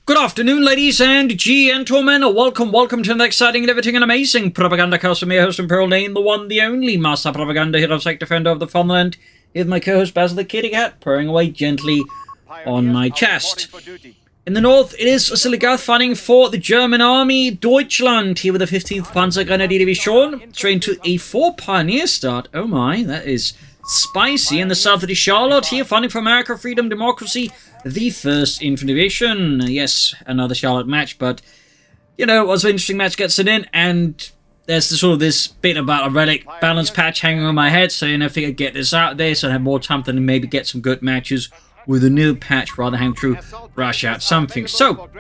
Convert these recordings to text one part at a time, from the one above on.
Good afternoon, ladies and gentlemen. Welcome to the exciting and everything and amazing Propagandacast from your host and Pearl Lane, the one, the only Master Propaganda Hero Sect Defender of the Fatherland, with my co-host Basil the Kitty Cat purring away gently on my chest. In the north, it is Oziligath fighting for the German army, Deutschland, here with the 15th Panzer Grenadier Division, trained to a 4 Pioneer start. Oh my, that is spicy. In the south, it is Charlotte, here fighting for America, Freedom, Democracy, the 1st Infantry Division. Yes, another Charlotte match, but, you know, it was an interesting match gets it in, and there's this bit about a relic balance patch hanging on my head, so, you know, I think I'd get this out there so I have more time to maybe get some good matches with a new patch rather than having to rush out something. So,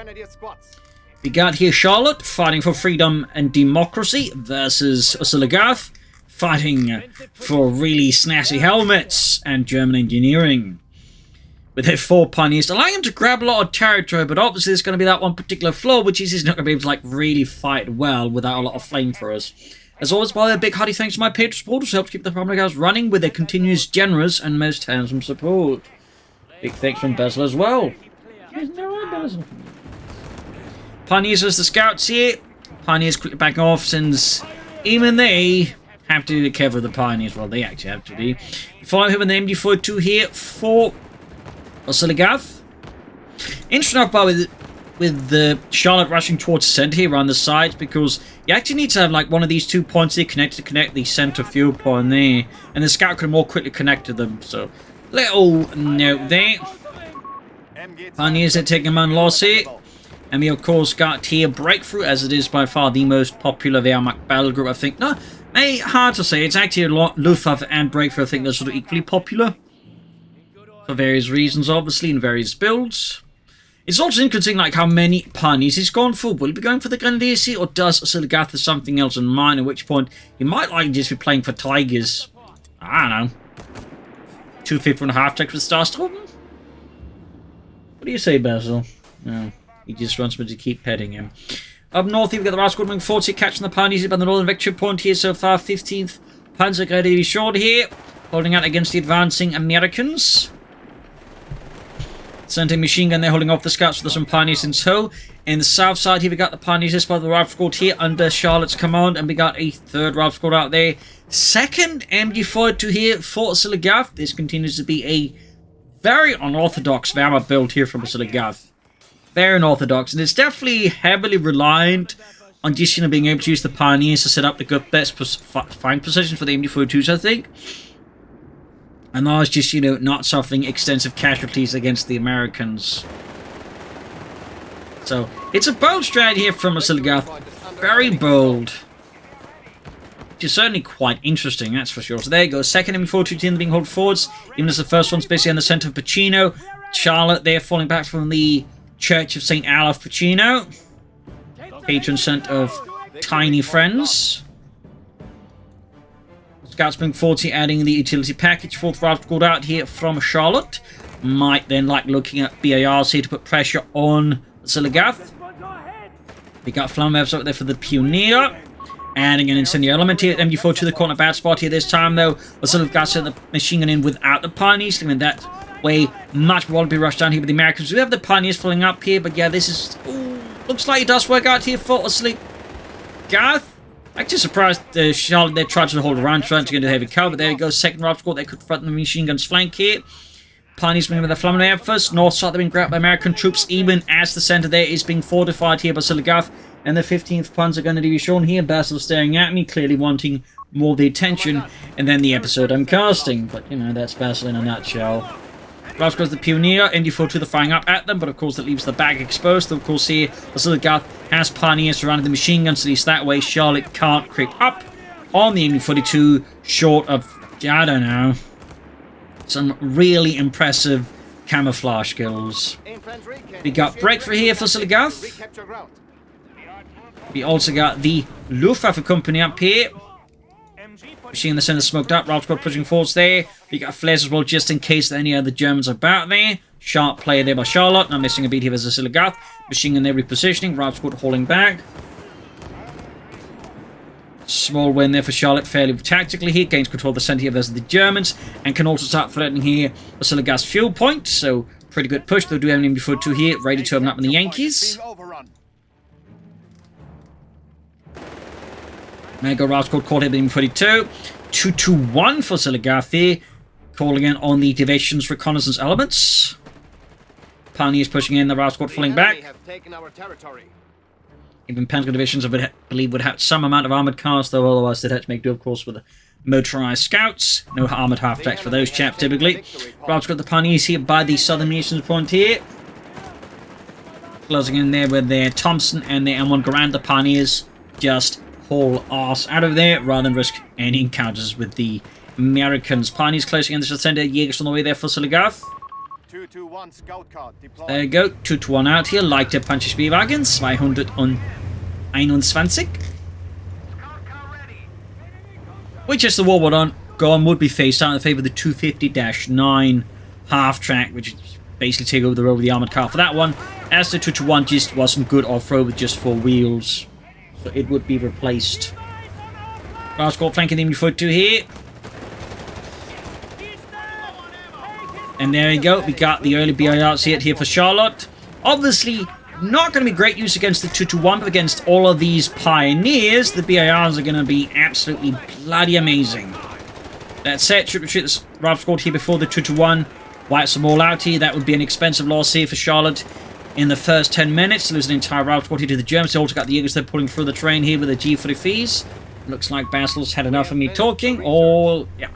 we got here Charlotte fighting for freedom and democracy versus Oziligath fighting for really snazzy helmets and German engineering. With their 4 Pioneers, allowing him to grab a lot of territory, but obviously there's going to be that one particular flaw, which is he's not going to be able to, like, really fight well without a lot of flamethrowers. As always, by the way, a big hearty thanks to my Patreon supporters who help keep the Propagandacast running with their continuous generous and most handsome support. Big thanks from Basil as well. Pioneers as the scouts here. Pioneers quickly back off since even they have to be careful with the Pioneers. Well, they actually have to be. Follow him with the MG42 here for Oziligath. Interesting enough, with the Charlotte rushing towards the center here around the sides, because you actually need to have like one of these 2 points here connected to connect the center fuel point there, and the scout can more quickly connect to them. So, little note there. Pioneers are taking a man loss here. And we, of course, got here Breakthrough, as it is by far the most popular Wehrmacht battle group, I think. No, hard to say. It's actually a lot. Luftwaffe and Breakthrough, I think, they're sort of equally popular. For various reasons, obviously, in various builds. It's also interesting, like, how many Pioneers he's gone for. Will he be going for the Grenadiers here, or does Oziligath have something else in mind, at which point he might like just be playing for Tigers? I don't know. 250.5 checks with Starstorm? What do you say, Basil? No, he just wants me to keep petting him. Up north here, we've got the Rascal moving forward here, catching the Pioneers by the northern victory point here so far. 15th Panzer Grenadier Division here, holding out against the advancing Americans. Sending machine gun there, holding off the scouts with some Pioneers in tow. In the south side here, we got the Pioneers by the rifle squad here under Charlotte's command, and we got a 3rd rifle squad out there. 2nd MG42 here for Oziligath. This continues to be a very unorthodox Wehrmacht build here from Oziligath. Very unorthodox, and it's definitely heavily reliant on just, you know, being able to use the Pioneers to set up the good best find positions for the MG42s, I think. And that was just, you know, not suffering extensive casualties against the Americans. So, it's a bold strat here from Oziligath. Very bold. Which is certainly quite interesting, that's for sure. So there you go. 2nd MG42 team being held forwards. Even as the first one's basically in the center of Pachino. Charlotte there falling back from the Church of St. Olaf Pachino. Patron saint of tiny friends. Scouts being forward here, adding the utility package. 4th rifle squad out here from Charlotte. Might then like looking at BARs here to put pressure on Oziligath. We got flammevs out there for the Pioneer. Adding an incendiary element here. MG4 to the corner bad spot here this time though. Oziligath sent the machine gun in without the Pioneers. I mean, that way much more will be rushed down here with the Americans. We have the Pioneers filling up here, but yeah, this is... Ooh, looks like it does work out here for Oziligath. Actually surprised Charlotte there tried to hold around, trying to get a heavy cover, but there we go. 2nd rifle squad, they could front the machine gun's flank here. Pioneers moving with the flammable first. North side, they're being grabbed by American troops, even as the center there is being fortified here by Oziligath. And the 15th Panzer Grenadier Division here. Basil staring at me, clearly wanting more of the attention, and then the episode I'm casting. But, you know, that's Basil in a nutshell. Rifle goes the Pioneer, MG42 the firing up at them, but of course that leaves the back exposed. Of course here, Oziligath has Pioneers surrounding the machine guns, at least that way Charlotte can't creep up on the MG42, short of, I don't know, some really impressive camouflage skills. We got Breakthrough here for Oziligath. We also got the Luftwaffe company up here. Machine in the center smoked up. Ralph squad pushing forwards there. We got flares as well, just in case that any other Germans are about there. Sharp play there by Charlotte. Now missing a beat here as Oziligath. Machine gun there repositioning. Ralph squad holding back. Small win there for Charlotte, fairly tactically here. Gains control of the center here versus the Germans. And can also start threatening here Oziligath's fuel point. So pretty good push. They'll do an MD42 here, ready to open up on the Yankees. Mega Rouse called caught hit MD42. 2-2-1 for Oziligath here, calling in on the division's reconnaissance elements. Pioneers pushing in, the Rouse squad falling back. Even Pentagon divisions, I believe, would have some amount of armoured cars, though otherwise they'd have to make do, of course, with the motorised scouts. No armoured half-tracks for those chaps, typically. Rouse got the Pioneers here by the southern munitions point here. Closing in there with their Thompson and their M1 Garand. The Pioneers just haul arse out of there rather than risk any encounters with the Americans. Pioneers closing in the center. Jaegers on the way there for Oziligath. 221 scout car deployed. There you go. 2-1 out here. Leichte Panzerspielwagen. 221. Which is the war would go on would be faced out in favour of the 250-9 half-track, which basically take over the road with the armoured car for that one. As the 2-1 just wasn't good off-road with just 4 wheels, so it would be replaced. Last squad flanking the MD42 here. And there you go, we got the early BIRs here for Charlotte. Obviously, not going to be great use against the 2-1, but against all of these Pioneers, the BIRs are going to be absolutely bloody amazing. That said, should retreat this Ralph squad here before the 2-1. Wipes them all out here. That would be an expensive loss here for Charlotte in the first 10 minutes. Lose an entire Ralph squad here to the Germans. They also got the Jaegers, they're pulling through the train here with the G3Fs. Looks like Basil's had enough of me talking, or... yeah.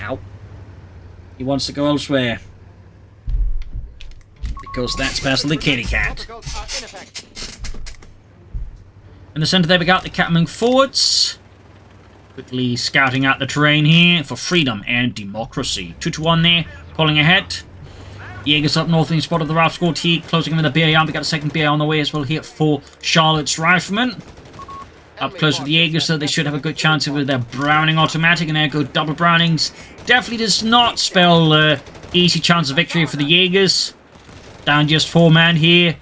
Ow. He wants to go elsewhere. Because that's Basil the kitty cat. In the centre there we got the cat moving forwards. Quickly scouting out the terrain here for freedom and democracy. 2-1 there, pulling ahead. Jaegers up north in spot of the Ralph squad here, closing in with the BAR. We got a second BAR on the way as well here for Charlotte's Riflemen. Up close with the Jaegers, so they should have a good chance with their Browning automatic, and there go double Brownings. Definitely does not spell easy chance of victory for the Jaegers. Down just 4 men here.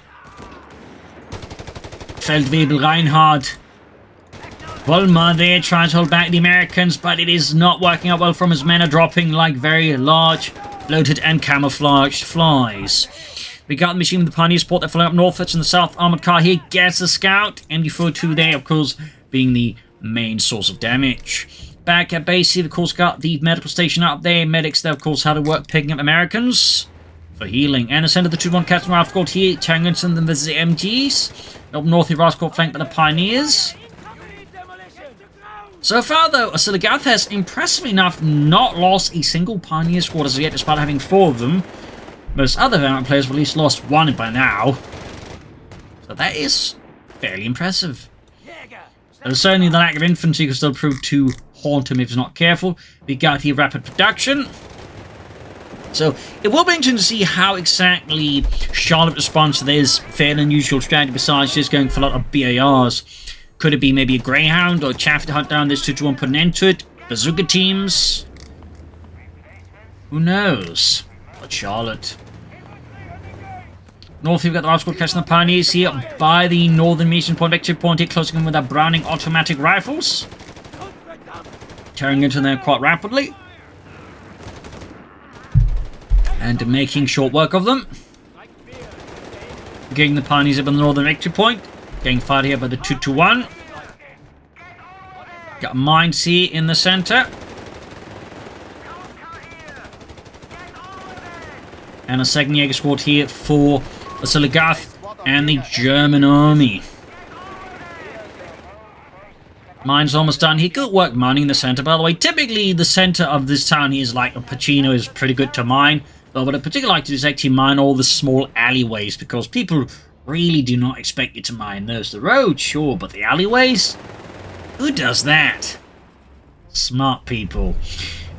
Feldwebel Reinhardt. Volmar there trying to hold back the Americans, but it is not working out well from his men are dropping like very large, bloated and camouflaged flies. We got the machine with the Pioneer support. They're flying up north. It's in the south. Armoured car here gets a scout. MD42 there, of course, being the main source of damage. Back at base here, of course, got the medical station up there. Medics there, of course, how to work picking up Americans for healing. And the centre of the 2-1 Captain Ralph squad here. Tangenson and the MGs. Up north here, Ralph squad flanked by the Pioneers. So far, though, Oziligath has impressively enough not lost a single Pioneer squad as of yet, despite having 4 of them. Most other Valorant players have at least lost 1 by now. So that is fairly impressive. But certainly the lack of infantry can still prove to haunt him if he's not careful. We got here rapid production. So it will be interesting to see how exactly Charlotte responds to this fairly unusual strategy besides just going for a lot of BARs. Could it be maybe a Greyhound or Chaffee to hunt down this 2-1, put an end to it? Bazooka teams? Who knows? But Charlotte. North, we've got the Ralph squad catching the Pioneers here by the northern mission point, victory point here, closing in with their Browning automatic rifles. Tearing into them quite rapidly. And making short work of them. Getting the Pioneers up on the northern victory point. Getting fired here by the 2-1. Got mines here in the centre. And a second Jaeger squad here for Oziligath and the German army. Mine's almost done. He could work mining the centre, by the way. Typically, the centre of this town here is like a Pachino is pretty good to mine. But what I particularly like to do is actually mine all the small alleyways, because people really do not expect you to mine those. The road, sure, but the alleyways? Who does that? Smart people.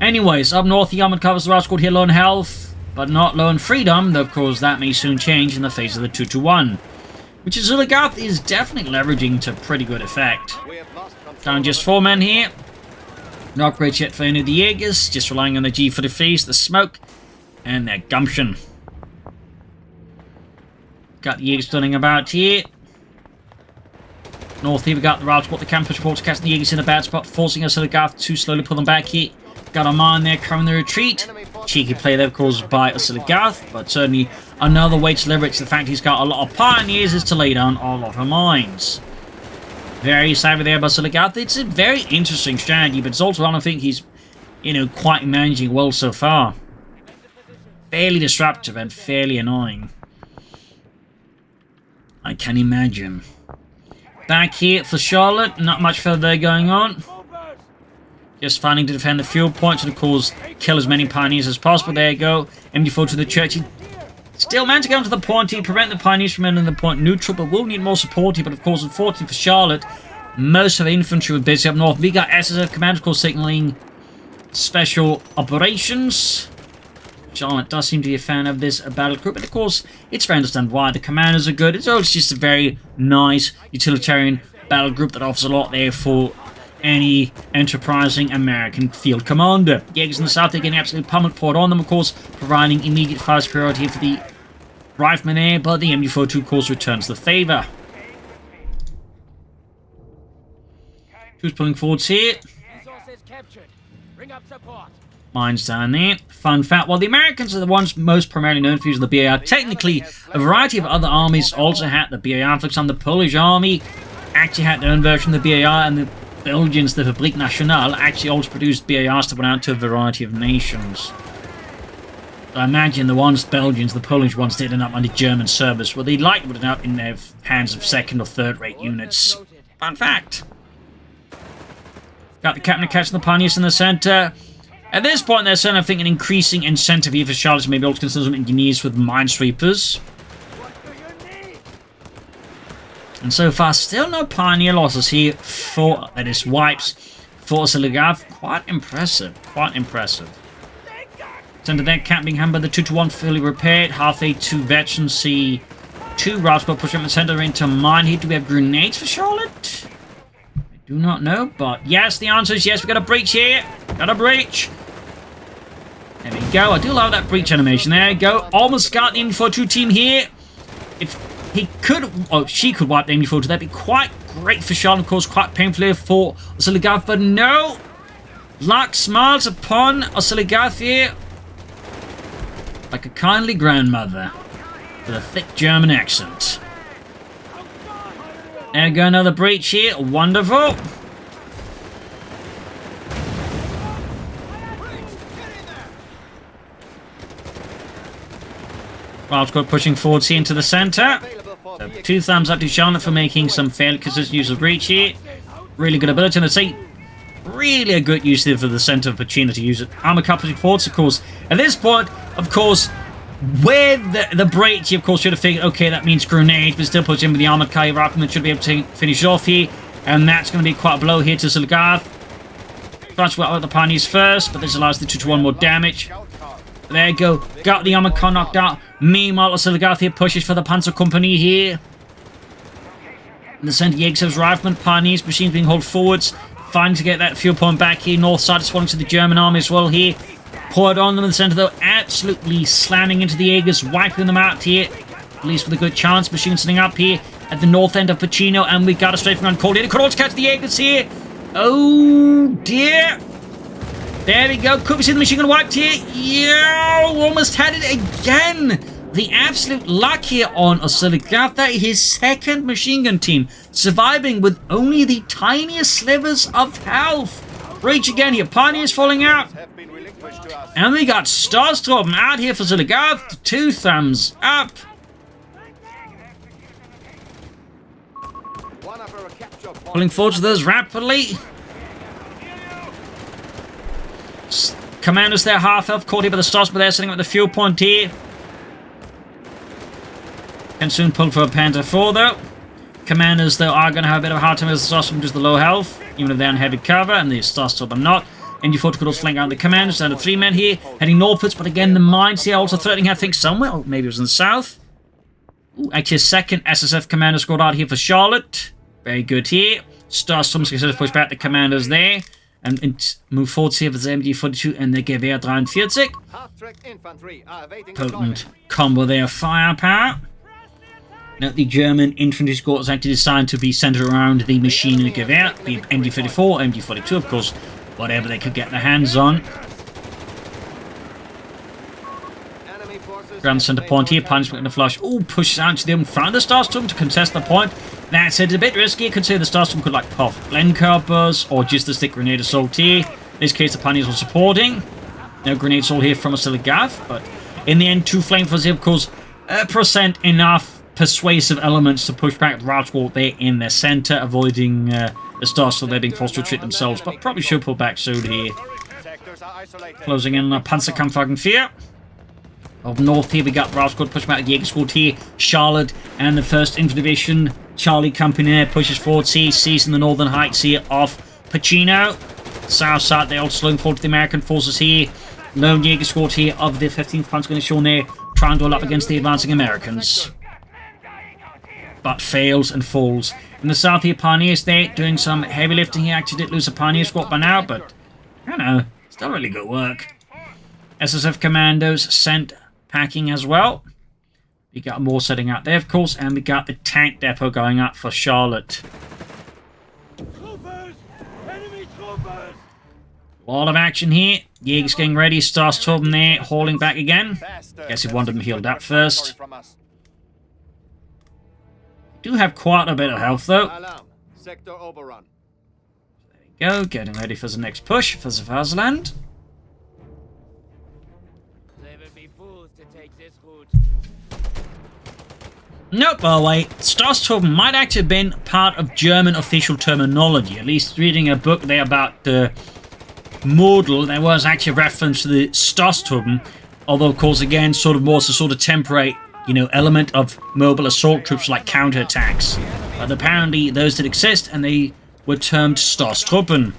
Anyways, up north, the armoured covers the Ralph squad here, low in health, but not low in freedom, though of course that may soon change in the face of the 2-1. Which Oziligath is definitely leveraging to pretty good effect. Down just 4 men here. No upgrades yet for any of the Jaegers, just relying on the G3Fs, the smoke, and their gumption. Got the Jaegers turning about here. North here we got the Ralph squad, the campus reports casting the Jaegers in a bad spot, forcing Oziligath to slowly pull them back here. Got a mine there covering the retreat. cheeky play there, of course, by Oziligath, but certainly another way to leverage the fact he's got a lot of pioneers is to lay down a lot of mines. Very savvy there by Oziligath. It's a very interesting strategy, but it's also one I think he's, you know, quite managing well so far. Fairly disruptive and fairly annoying. I can imagine. Back here for Charlotte, not much further going on. Just finding to defend the fuel points and of course kill as many pioneers as possible. There you go. MD4 to the church. He still managed to get onto the point here, prevent the pioneers from entering the point neutral, but will need more support here. But of course, unfortunately for Charlotte, most of the infantry were busy up north. We got SSF command, of course, signaling special operations. Charlotte does seem to be a fan of this battle group, but of course, it's very understand why. The commanders are good. It's also just a very nice utilitarian battle group that offers a lot there for any enterprising American field commander. Jaegers in the south, they're getting absolutely pummeled, poured on them, of course, providing immediate fire superiority for the riflemen there, but the MD-42, of course, returns the favor. Who's pulling forwards here? Mines down there. Fun fact, while the Americans are the ones most primarily known for using the BAR, technically, a variety of other armies also had the BAR. For example, the Polish army actually had their own version of the BAR, and the Belgians, the Fabrique Nationale, actually also produced BARs that went out to a variety of nations. So I imagine the Belgians, the Polish ones, did end up under German service, where they likely would end up in their hands of second or third rate units. Fun fact. Got the captain catching the pioneers in the center. At this point, there's certainly, I think, an increasing incentive here for Charlotte to maybe able to consider some engineers with minesweepers. And so far, still no pioneer losses here for, that is, wipes for Oziligath. Quite impressive. Quite impressive. Center there, camp being handled by the 2-1 fully repaired. Halfway to veteran C2. Raspberry pushing up the center into mine here. Do we have grenades for Charlotte? I do not know, but yes, the answer is yes. We got a breach here. Got a breach. There we go. I do love that breach animation. There we go. Almost got the MD-42 team here. If he could, or she could wipe the MD-42, that'd be quite great for Charlotte, of course, quite painfully for Oziligath, but no! Luck smiles upon Oziligath here like a kindly grandmother with a thick German accent. There we go, another breach here. Wonderful. Wild Squad pushing forwards here into the center. So 2 thumbs up to Charlotte for making some fairly consistent use of breach here. Really good ability, and I'd say really a good use there for the center of Pachino to use it. Armor coupling forwards, of course. At this point, of course, where the breach, you of course should have figured, okay, that means grenade, but still puts in with the armored car. Rockman should be able to finish off here, and that's going to be quite a blow here to Oziligath. Tries to out the pioneers first, but this allows the 2-1 more damage. There you go. Got the armor car knocked out. Meanwhile, Oziligath here pushes for the Panzer Company here. In the center, Jaegers riflemen, pioneers, machines being hauled forwards. Finding to get that fuel point back here. North side is swelling to the German army as well here. Poured on them in the center, though. Absolutely slamming into the Jaegers, wiping them out here. At least with a good chance. Machine sitting up here at the north end of Pachino. And we got a straight from call here. Could also catch the Jaegers here. Oh, dear. There we go. Could we see the machine gun wiped here? Yeah, almost had it again. The absolute luck here on Oziligath. That is his second machine gun team, surviving with only the tiniest slivers of health. Breach again here. Pioneers falling out. And we got Starstorm out here for Oziligath. 2 thumbs up. Pulling forward to those rapidly. Commanders there, half health, caught here by the Stars, but they're sitting at the fuel point here. Can soon pull for a Panther 4 though. Commanders though are going to have a bit of a hard time with the Stars because of the low health, even if they're on heavy cover, and the Stars are not. MD-40 could also flank out the commanders, down to 3 men here, heading northwards, but again the mines here also threatening, I think, somewhere, or maybe it was in the south. Ooh, actually a second SSF commander scored out here for Charlotte. Very good here. Starstorm's going to push back the commanders there. And move forward here with the MD-42 and the Gewehr 43. Potent combo there, firepower. Now the German infantry squad is actually designed to be centered around the machine and Gewehr, be it MD-34, MD-42, of course, whatever they could get their hands on. ground center point here. Punishment in the flush. Oh, pushes out to the in front of the Starstorm to contest the point. That's it. A bit risky. Consider the Starstorm could like pop Blenker burst or just the stick grenade assault here. In this case, the Pioneers were supporting. No grenade assault here from Oziligath, but in the end, 2 flamethrowers here, of course, present enough persuasive elements to push back the Rout Squad there in their center, avoiding the Starstorm letting forced to retreat themselves, but probably should pull back soon here. Closing in on Panzerkampfwagen 4. Up north here, we got Rout Squad pushing back the Jäger Squad here. Charlotte and the 1st Infantry Division. Charlie Company there pushes forward, seizing the northern heights here of Pachino. South side, they're also slowing forward to the American forces here. Lone Jäger Squad here of the 15th Panzer going to show there, trying to roll up against the advancing Americans. But fails and falls. In the south here, Pioneers there doing some heavy lifting here. Actually did lose a Pioneer squad by now, but I don't know, still really good work. SSF commandos sent packing as well. We got more setting out there, of course, and we got the tank depot going up for Charlotte. A lot of action here. Jäger's getting ready. Starstorm there, hauling back again. Guess he wanted them healed up first. Do have quite a bit of health, though. There we go. Getting ready for the next push for the Vasaland. Nope, oh wait. Starstorm might actually have been part of German official terminology. At least reading a book there about the model, there was actually a reference to the Starstorm, although of course again sort of more as a sort of temporary, you know, element of mobile assault troops like counterattacks. But apparently those did exist and they were termed Starstruppen.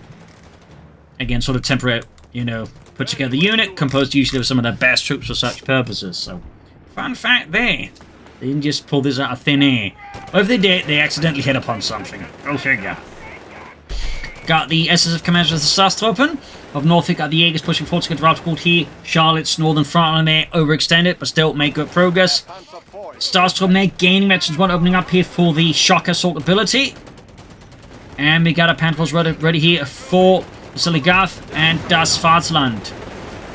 Again, sort of temporary, you know, put together unit composed usually of some of their best troops for such purposes. So, fun fact there. They didn't just pull this out of thin air. Or if they did, they accidentally hit upon something. Go figure. Got the SSF commanders of the Starstruppen. Up north, we got the Jägers pushing forward to get Rout Squad here. Charlotte's northern front line there, overextended, but still make good progress. Starstorm there, gaining veterans one, opening up here for the shock assault ability. And we got a Panthers ready here for Oziligath and Das Vaterland.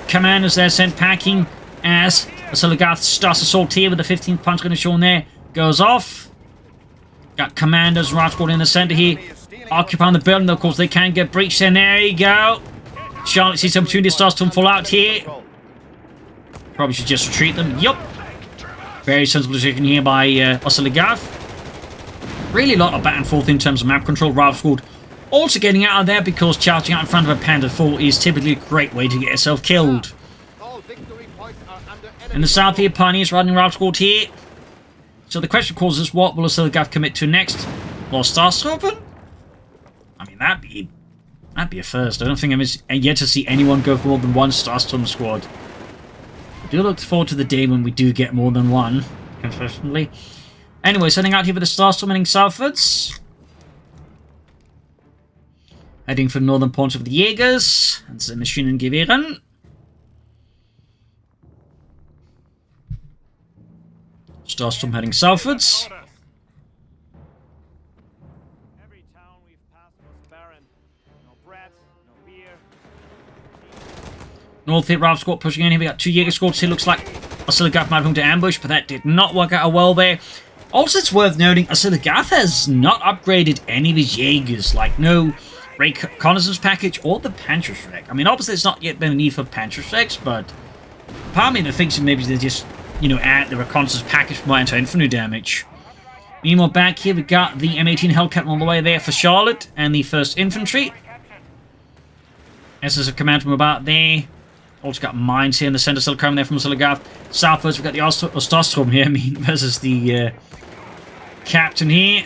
Commanders there sent packing as Oziligath's Das Assault here with the 15th punch going to show in there. Goes off. Got commanders, Rout Squad in the center here. Occupying the building, of course, they can get breached in. There you go. Charlotte sees the opportunity, starts to fall out here. Probably should just retreat them. Yup. Very sensible decision here by Oziligath. Really a lot of back and forth in terms of map control. Rout Squad also getting out of there because charging out in front of a Panther 4 is typically a great way to get yourself killed. In the south here, Pioneers riding Rout Squad here. So the question, of course, is what will Oziligath commit to next? More Starstorm? I mean, that'd be a first. I don't think I'm yet to see anyone go for more than one Starstorm squad. I do look forward to the day when we do get more than one, confessionally. Anyway, setting out here with the Starstorm heading southwards. Heading for the northern point of the Jägers and the Maschinengewehren. Starstorm heading southwards. North hit Rout Squad pushing in here. We got 2 Jäger squads here. Looks like Oziligath might have come to ambush, but that did not work out well there. Also, it's worth noting Oziligath has not upgraded any of his Jägers, like no reconnaissance package or the Panzerschreck. I mean, obviously, it's not yet been a need for Panzerschrecks, but part of me that thinks maybe they just, you know, add the reconnaissance package for my anti-infantry damage. Meanwhile, back here, we got the M18 Hellcat on the way there for Charlotte and the 1st Infantry. SSF command from about there. Also got mines here in the center, still coming there from Oziligath. Southwards, we've got the Starstorm here, I mean, versus the captain here.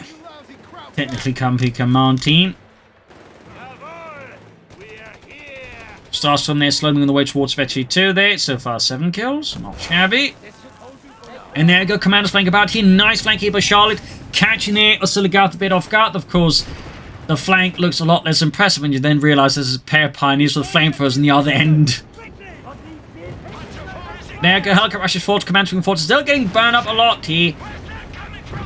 Technically company command team. Starstorm there, slowly on the way towards Vetri 2 there. So far, 7 kills. Not shabby. And there we go, commanders flank about here. Nice flank here by Charlotte. Catching there, Oziligath a bit off guard, of course. The flank looks a lot less impressive when you then realise there's a pair of Pioneers with flamethrowers on the other end. There we go, Hellcat rushes forward to command from forward. Still getting burned up a lot here.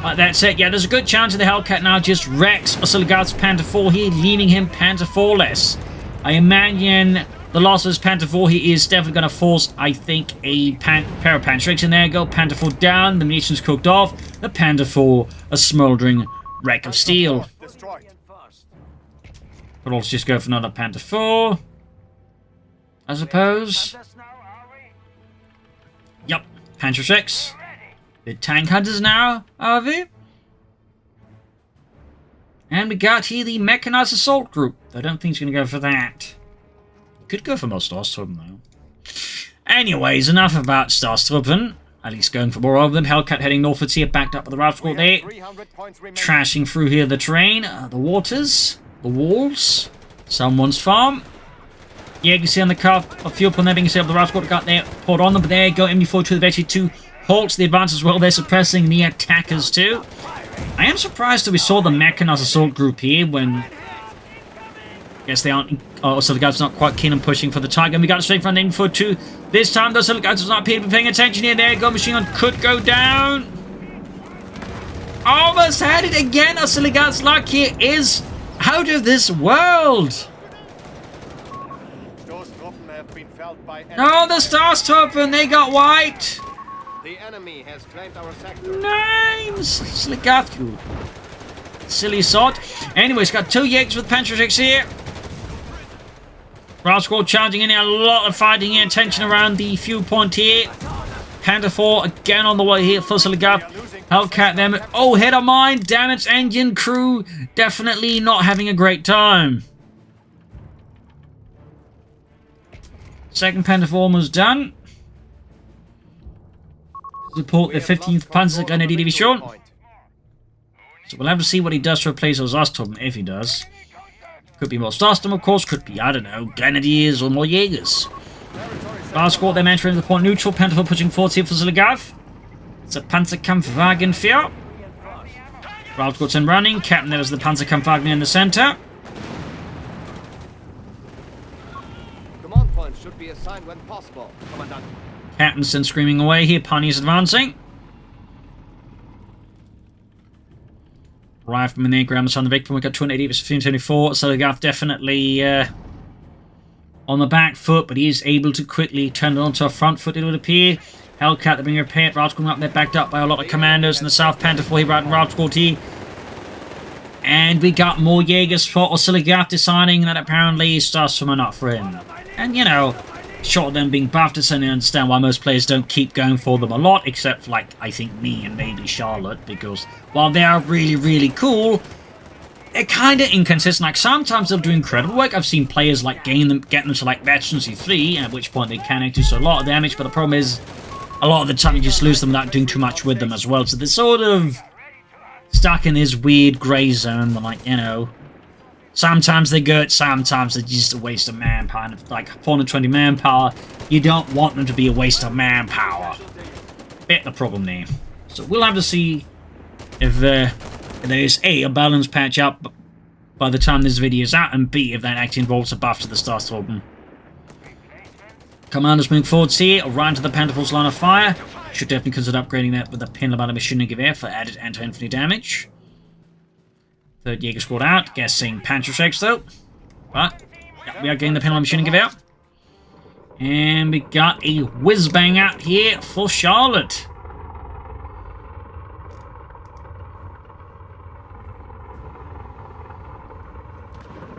That's it. Yeah, there's a good chance of the Hellcat now just wrecks Oziligath's Panther 4 here, leaving him Panther 4-less. I imagine the loss of his Panther 4, he is definitely going to force, I think, a pair of Panther 6 in there. Go, Panther 4 down, the munitions cooked off, the Panther 4, a smouldering wreck of steel. Destroyed. But let's just go for another Panther 4, I suppose. Yep, Panther 6. The tank hunters now, are we? And we got here the mechanized assault group. I don't think he's going to go for that. Could go for more Starstruppen though. Anyways, enough about Starstruppen. At least going for more of them. Hellcat heading northwards here, backed up with the Ralph Squad there. Trashing through here the terrain, the waters, the walls, someone's farm. Yeah, you can see on the car a fuel pump there being set up. The Ralph Squad got there, poured on them, but there you go. MD4 to the Vecchi 2 halts the advance as well. They're suppressing the attackers too. I am surprised that we saw the mechanized assault group here when I guess they aren't. Oh, so the guy's not quite keen on pushing for the Tiger. And we got a straight front in for 2. This time, those little guys does not appear to be paying attention here. There you go. Machine gun could go down. Almost had it again. Oziligath's luck here is out of this world. No, the Starstruppen, they got wiped. The enemy has claimed our sector. Names! Oziligath, you silly sod. Anyways, got 2 Jaegers with Panther 6 here. Ralph Squad charging in here. A lot of fighting here. Tension around the fuel point here. Panther 4 again on the way here for Oziligath. Hellcat them. Oh, head of mine. Damaged engine crew. Definitely not having a great time. Second Panther 4 almost done. Support the 15th Panzergrenadier Division. So we'll have to see what he does to replace those Starstruppen, if he does. Could be more Starstruppen, of course. Could be, I don't know, Grenadiers or more Jaegers. Last squad, they're entering the point neutral. Panther 4 pushing forward here for Oziligath. It's a Panzerkampfwagen 4. Ralph Squad's in running. Captain there is the Panzerkampfwagen in the center. Command points should be assigned when possible, Commandant. Captain's then screaming away here. Pawnee's advancing. Rifleman there, ground on the victim. We got 280 versus 1524. Oziligath definitely on the back foot, but he is able to quickly turn it onto a front foot, it would appear. Hellcat, they're being repaired. Ralph Squad up there, backed up by a lot of commandos in the South. Panther 4 here, riding Ralph Squad here. And we got more Jaegers for Oziligath, deciding that apparently Starstruppen are not for him. And you know, short of them being buffed, I certainly understand why most players don't keep going for them a lot, except for, like, I think me and maybe Charlotte, because while they are really, really cool, they're kind of inconsistent. Like, sometimes they'll do incredible work. I've seen players, like, getting them to, like, Veterancy 3, at which point they can actually do a lot of damage, but the problem is, a lot of the time you just lose them without doing too much with them as well, so they're sort of stuck in this weird grey zone, like, you know, sometimes they're good, sometimes they're just a waste of manpower. And if, like, 420 manpower, you don't want them to be a waste of manpower. Bit the problem there. So we'll have to see if there's A, a balance patch up by the time this video is out, and B, if that actually involves a buff to the Starstruppen. Commanders moving forwards here, around to the Panther 4's line of fire. Should definitely consider upgrading that with a pin about a machine gun gewehr for added anti-infantry damage. Third Jaeger squad out, guessing Panther 6 though. But yeah, we are getting the pin on machine gun gewehr. And we got a whiz-bang out here for Charlotte.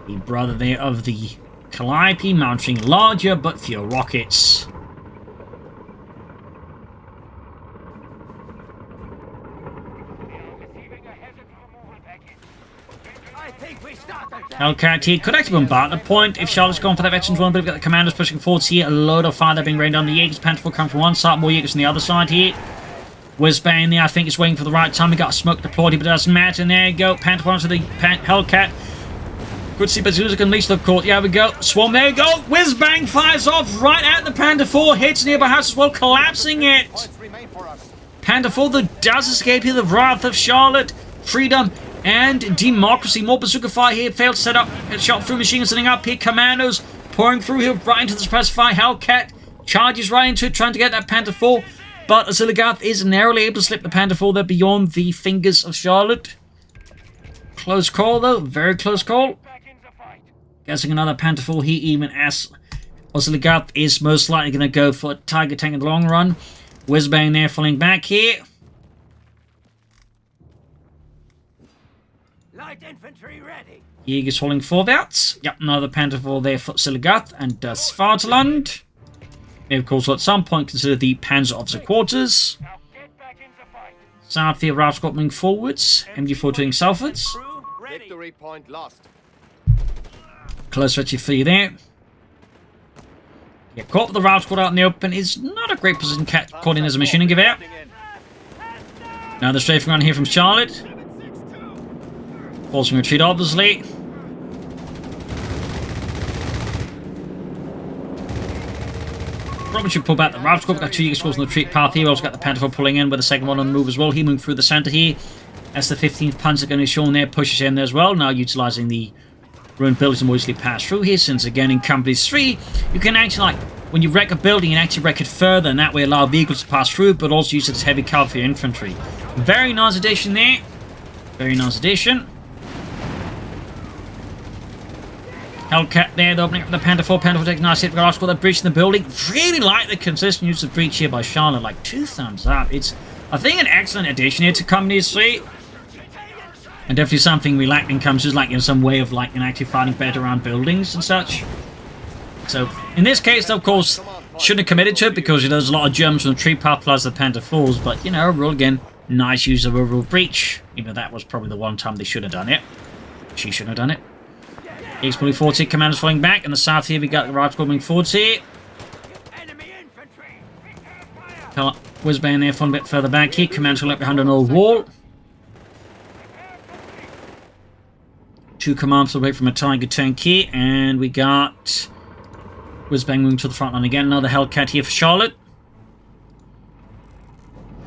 The brother there of the Calliope mounting larger but fewer rockets. Hellcat here could actually bombard the point if Charlotte's gone for that Veterans 1, but we've got the commanders pushing forwards here. A load of fire being rained on the Jaegers. Panther 4 come from one side, more Jaegers on the other side here. Whiz-bang there, I think it's waiting for the right time. We got a smoke deployed, but it doesn't matter. And there you go, Panther 4 onto the Hellcat. Good to see Bazooka can leash the court. Yeah, we go. Swarm, there you go. Whiz-bang fires off right at the Panther 4. Hits nearby house as well, collapsing it. Panther 4 that does escape here. The wrath of Charlotte. Freedom and democracy. More bazooka fire here. Failed to set up. Shot through machine gun setting up here. Commandos pouring through here right into the suppressed fire. Hellcat charges right into it, trying to get that Panther 4. But Oziligath is narrowly able to slip the Panther 4 there beyond the fingers of Charlotte. Close call though. Very close call. Guessing another Panther 4 here, even as Oziligath is most likely going to go for a Tiger Tank in the long run. Whizbang there falling back here. Light infantry ready. Jäger's falling forwards. Yep, another Pantherfall there for Oziligath and Svartaland. We of course will at some point consider the Panzer Officer Quarters. Now get back into fight. South here, Ralph moving forwards. MG4 doing southwards. Crew ready. Victory point lost. Close retreat for you there. Yeah, caught with the Ralph squad out in the open is not a great position caught in as a machine gun out. Now the strafing run here from Charlotte. Forcing retreat, obviously. Probably should pull back the Ralph squad. Got 2 Jäger squads on the retreat path here. Also got the Pantherfall pulling in with the second one on the move as well. He moving through the centre here. That's the 15th Panzer going to be shown there. Pushes in there as well. Now utilising the ruined buildings and will easily pass through here, since again in Companies 3 you can actually, like, when you wreck a building, you can actually wreck it further and that way allow vehicles to pass through, but also use it as heavy cavalry infantry. Very nice addition there. Very nice addition. Hellcat there, they're opening up the Pantherfall. Pantherfall taking a nice hit. Got that breach in the building. Really like the consistent use of breach here by Charlotte. Like 2 thumbs up. It's, I think, an excellent addition here to Companies 3. And definitely something we lacked in Companies, like, some way of, like, actually fighting better around buildings and such. So, in this case, of course, shouldn't have committed to it because there's a lot of Germans from the tree path plus the Pantherfalls. But, you know, overall, again, nice use of overall breach. Even though that was probably the one time they should have done it. She shouldn't have done it. East Bully 40 commanders falling back. In the south here, we got the right squad moving forward here. Enemy infantry. Whizbang there, falling a bit further back here. Commanders left behind an old wall. 2 commands away from a Tiger Tank here, and we got Whizbang moving to the front line again. Another Hellcat here for Charlotte.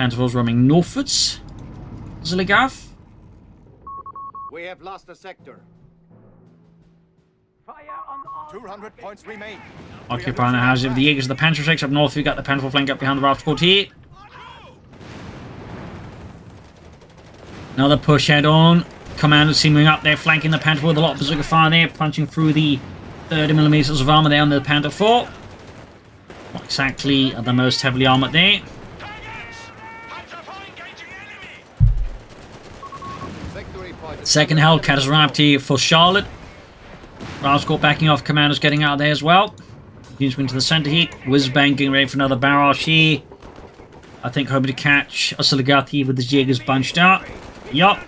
Pantherfalls roaming northwards. Oziligath. We have lost a sector. Fire on all 200 points remain. Occupying the houses of the Jägers of the Panther Six up north. We've got the Pantherfall flank up behind the Ralph squad here. Another push head on. Commanders teaming up there, flanking the Panther with a lot of bazooka fire there, punching through the 30mm of armor there on the Panther 4. Not exactly the most heavily armored there. Second Hellcat has arrived here for Charlotte. Ralscourt backing off, commanders getting out there as well. Continues into the centre here. Whizbang getting ready for another barrage here. I think hoping to catch Oziligath here with the Jägers bunched out. Yup.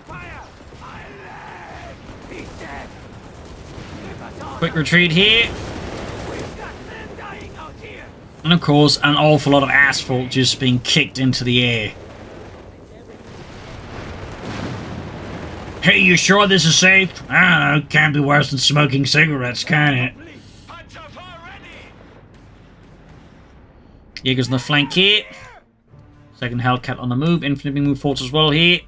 Quick retreat here. And of course, an awful lot of asphalt just being kicked into the air. Hey, you sure this is safe? I don't know, can't be worse than smoking cigarettes, can it? Jäger's on the flank here. Second Hellcat on the move. Infantry being moved forwards as well here.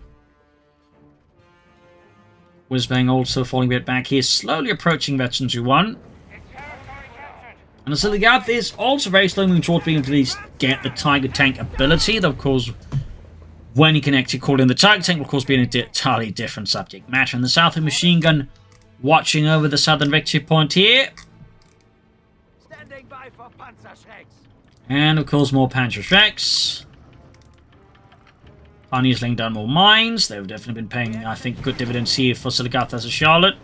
Whizbang also falling a bit back here, slowly approaching Veterans who won. And Oziligath is also very slowly moving towards being able to at least get the Tiger Tank ability, though of course, when you can actually call in the Tiger Tank, will of course be an entirely different subject matter. In the south, a machine gun watching over the southern victory point here. standing by for Panzerschrecks. And of course, more Panzerschrecks. Pioneers laying down more mines. They've definitely been paying, I think, good dividends here for Oziligath as a Charlotte.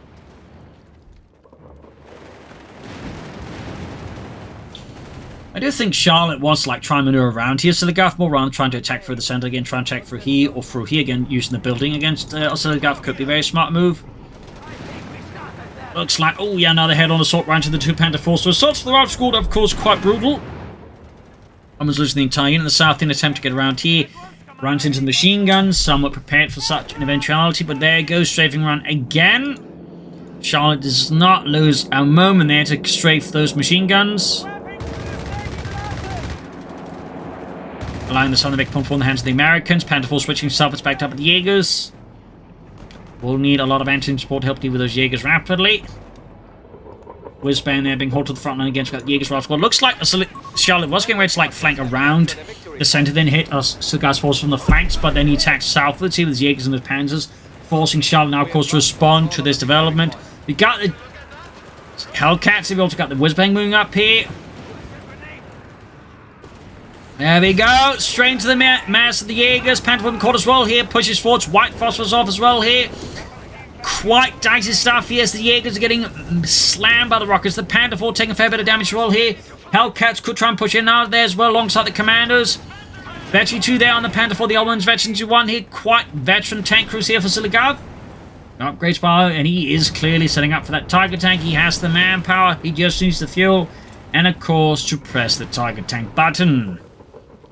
I do think Charlotte wants to like try and maneuver around here. Oziligath more around trying to attack through the center again, try and attack through here or through here again, using the building against Oziligath could be a very smart move. Looks like, oh yeah, another head-on assault right into the 2 Panther force. So assaults for the right squad, of course, quite brutal. Almost losing the entire unit in the south in an attempt to get around here. Runs into the machine guns, somewhat prepared for such an eventuality, but there goes strafing run again. Charlotte does not lose a moment there to strafe those machine guns. Allowing the southern big pump in the hands of the Americans. Pantherfall switching south, it's backed up at the Jägers. We'll need a lot of anti support to help deal with those Jägers rapidly. Whizbang there being hauled to the front line against the Jägers Ralph squad. Looks like Charlotte was getting ready to like flank around the center, then hit Oziligath's force from the flanks, but then he attacks southwards here with his Jägers and his Panzers, forcing Charlotte now, of course, to respond to this development. We got the Hellcats, we've also got the Whizbang moving up here. There we go. Straight into the mass of the Jaegers. Panther caught as well here. Pushes forwards. White phosphorus off as well here. Quite dicey stuff here as the Jaegers are getting slammed by the rockets. The Panther 4 taking a fair bit of damage as well here. Hellcats could try and push in out of there as well alongside the commandos. Veteran 2 there on the Panther 4. The other one's Veteran 2-1 here. Quite veteran tank crews here for Oziligath. Upgrades power, and he is clearly setting up for that Tiger tank. He has the manpower. He just needs the fuel. And of course to press the Tiger tank button.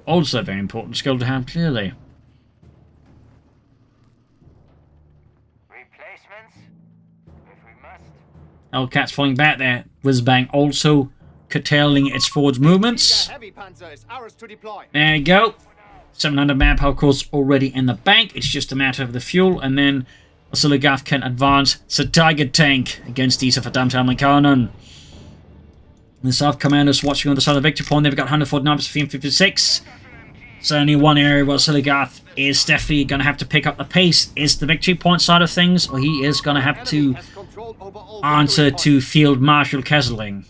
Also a very important skill to have, clearly. Replacements, if we must. Hellcat's falling back there. Whizbang also curtailing its forward movements. Heavy panzer is ours to deploy. There you go. 700 manpower, of course, already in the bank. It's just a matter of the fuel, and then Oziligath can advance the Tiger tank against these verdammte Amerikaner. The South Commanders watching on the side of the victory point. They've got 149 to 56. So only one area where Oziligath is definitely going to have to pick up the pace is the victory point side of things, or he is going to have to answer to Field Marshal Kesselring.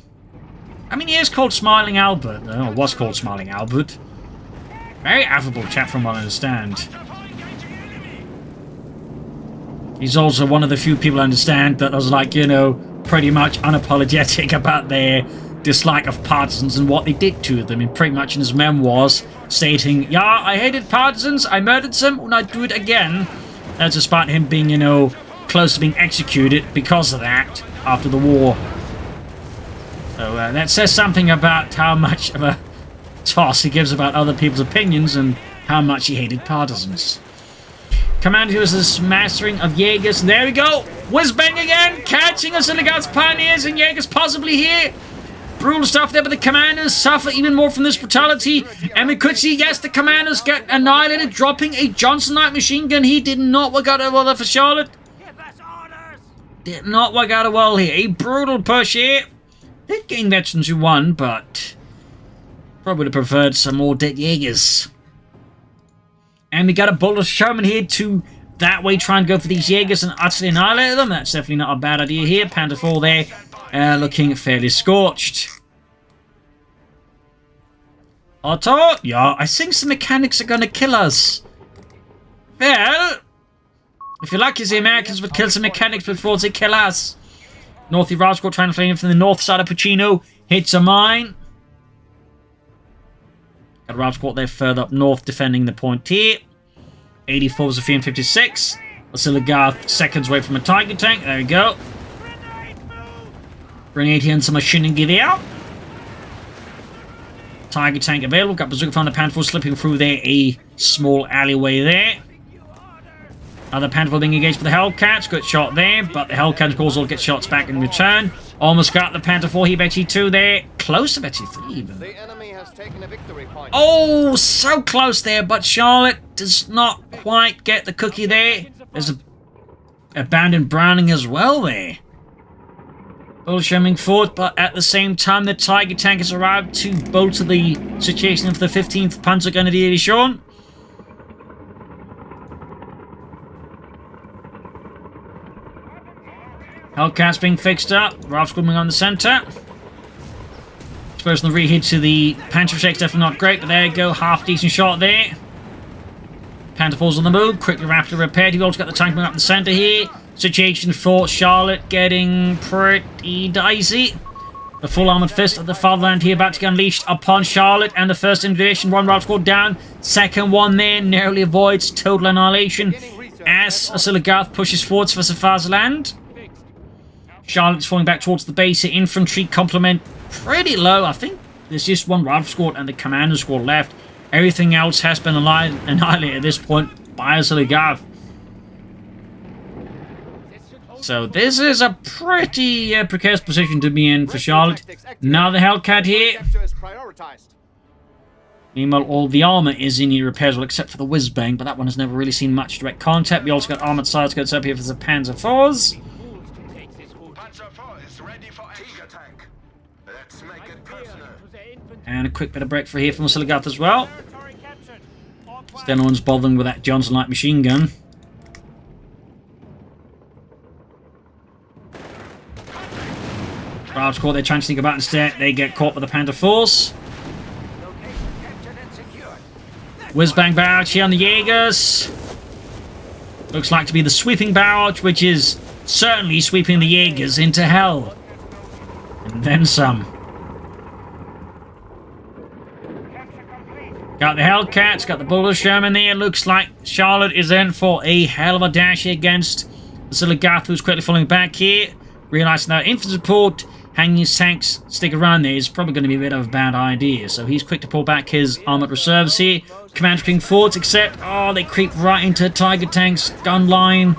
I mean, he is called Smiling Albert, though, or was called Smiling Albert. Very affable chap from what I understand. He's also one of the few people I understand that was like, you know, pretty much unapologetic about their dislike of partisans and what they did to them, and pretty much in his memoirs stating, yeah, I hated partisans, I murdered some, and I'd do it again. That's despite him being, you know, close to being executed because of that after the war. So that says something about how much of a toss he gives about other people's opinions and how much he hated partisans. Commander was a smashing of Jaegers. And there we go. Whizbang again. Catching Oziligath's pioneers and Jaegers possibly here. Brutal stuff there, but the commanders suffer even more from this brutality. And we could see, yes, the commanders get annihilated, dropping a Johnson Light machine gun. He did not work out well there for Charlotte. Give us orders. Did not work out well here. A brutal push here. Did gain veterans who won, but probably would have preferred some more dead Jaegers. And we got a bullet showman here to that way try and go for these Jaegers and utterly annihilate them. That's definitely not a bad idea here. Panther 4 there looking fairly scorched. Otto? Yeah, I think the mechanics are going to kill us. Well, if you're lucky, the Americans would kill some mechanics before they kill us. Northy Roscoe trying to flame from the north side of Pachino. Hits a mine. Got Roscoe there further up north defending the point here. 84 was a 356. Oziligath seconds away from a Tiger tank. There we go. Grenade here and some machining gewehr. Tiger tank available. Got bazooka from the Panther slipping through there. A small alleyway there. Other Panther being engaged with the Hellcats. Good shot there, but the Hellcats, of course, will get shots back in return. Almost got the Panther 4 here, Betty 2 there. Close to Betty 3 even. The enemy has taken a victory point. Oh, so close there, but Charlotte does not quite get the cookie there. There's a abandoned Browning as well there. Bullshemming forward, but at the same time, the Tiger tank has arrived to bolt to the situation of the 15th Panzergrenadier-Division. Hellcats being fixed up. Ralph's coming on the center. Personal reheat to the Panther Shake's definitely not great, but there you go. Half decent shot there. Panther falls on the move. Quickly, rapidly repaired. You've also got the tank coming up the center here. Situation for Charlotte getting pretty dicey. The full armored fist of the fatherland here about to get unleashed upon Charlotte, and the first invasion. One Ralph scored down. Second one there narrowly avoids total annihilation as Oziligath pushes forwards for Safazland. Charlotte's falling back towards the base here. Infantry complement pretty low. I think there's just one Ralph squad and the commander squad left. Everything else has been annihilated at this point by Oziligath. So this is a pretty precarious position to be in for Charlotte. Now the Hellcat here. Meanwhile, all the armor is in need repairs, well, except for the Whizbang, but that one has never really seen much direct contact. We also got armored side skirts up here for the Panzer 4s. And a quick bit of break for here from Oziligath as well. Still no one's bothering with that Johnson Light machine gun. Ralph's caught, they're trying to sneak about instead. They get caught by the Panther Force. Whiz-bang barrage here on the Jaegers. Looks like to be the sweeping barrage, which is certainly sweeping the Jaegers into hell. And then some. Got the Hellcats, got the Bullet Sherman there. Looks like Charlotte is in for a hell of a dash here against Oziligath, who's quickly falling back here. Realizing that infantry support, hanging his tanks, stick around there is probably going to be a bit of a bad idea. So he's quick to pull back his armored reserves here. Command creeping forwards, except, oh, they creep right into Tiger Tank's gun line.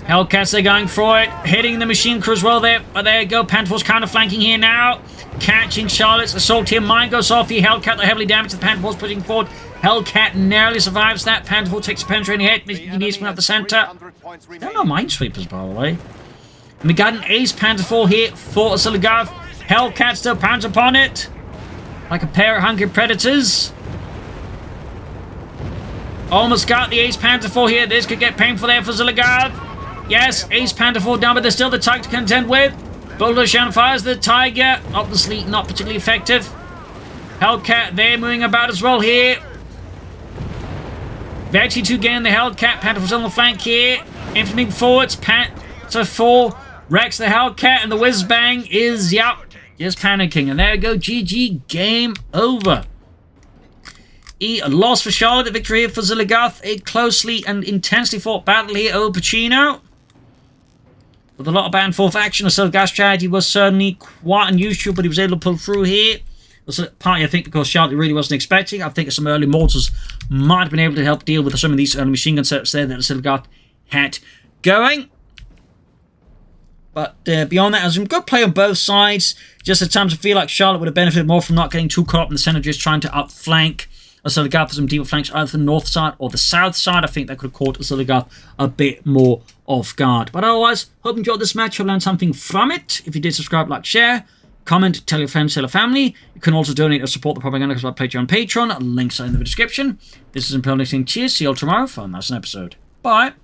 Hellcats, they're going for it. Hitting the machine crew as well there. But there you go, Pantherforce counter-flanking here now. Catching Charlotte's assault here. Mine goes off here. Hellcat, they're heavily damaged. The Pantherforce pushing forward. Hellcat narrowly survives that. Pantherforce takes a penetrating hit. He needs to up the center. There are no minesweepers, by the way. And we got an ace Pantherforce here for Oziligath. Hellcat still pounds upon it. Like a pair of hungry predators. Almost got the ace Pantherforce here. This could get painful there for Oziligath. Yes, ace Pantherforce down, but there's still the Tiger to contend with. Boulder Shan fires the Tiger. Obviously not particularly effective. Hellcat, they're moving about as well here. Veggie 2 gain the Hellcat. Pantherforce on the flank here. Infantry moving forwards. Panther 4 wrecks the Hellcat, and the whiz-bang is, yep, just panicking. And there we go. GG. Game over. A loss for Charlotte. A victory here for Oziligath. A closely and intensely fought battle here over Pachino. With a lot of back and forth action, Oziligath's strategy was certainly quite unusual, but he was able to pull through here. Partly, I think, because Charlotte really wasn't expecting. I think some early mortars might have been able to help deal with some of these early machine gun setups there that Oziligath had going. But beyond that, it was some good play on both sides. Just at times I feel like Charlotte would have benefited more from not getting too caught up in the center, just trying to outflank Oziligath for some deeper flanks, either the north side or the south side. I think that could have caught Oziligath a bit more off guard. But otherwise, hope you enjoyed this match. Hope you learned something from it. If you did, subscribe, like, share, comment, tell your friends, tell your family. You can also donate or support the Propagandacast by Patreon. Links are in the description. This is Imperial Listening. Cheers. See you all tomorrow for another episode. Bye.